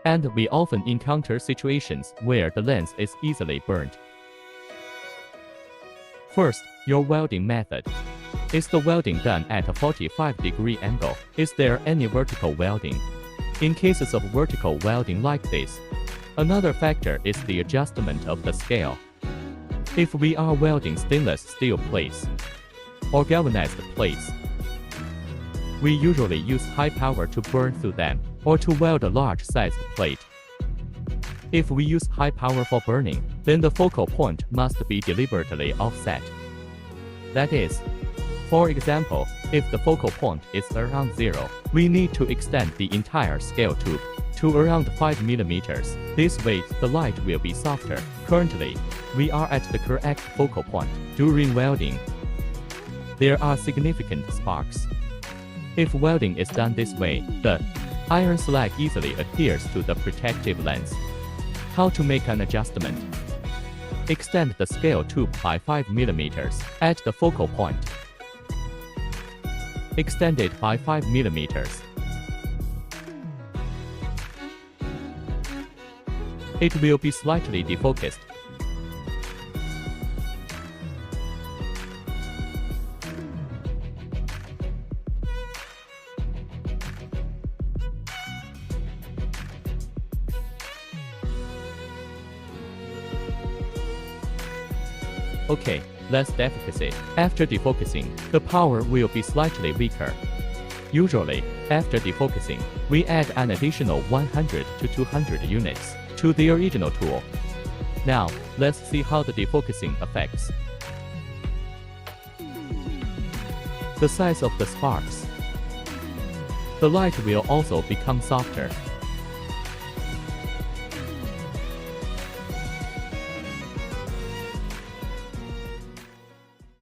and we often encounter situations where the lens is easily burned. First, your welding method. Is the welding done at a 45-degree angle? Is there any vertical welding? In cases of vertical welding like this, another factor is the adjustment of the scale. If we are welding stainless steel plates or galvanized plates, we usually use high power to burn through them or to weld a large-sized plate. If we use high power for burning, then the focal point must be deliberately offset. That is, for example, if the focal point is around 0, we need to extend the entire scale tube to around 5 mm. This way, the light will be softer. Currently, we are at the correct focal point. During welding, there are significant sparks. If welding is done this way, the iron slag easily adheres to the protective lens. How to make an adjustment? Extend the scale tube by 5 mm at the focal point. Extend it by 5 mm. It will be slightly defocused. Okay, let's defocus it. After defocusing, the power will be slightly weaker. Usually, after defocusing, we add an additional 100 to 200 units to the original tool. Now, let's see how the defocusing affects the size of the sparks. The light will also become softer.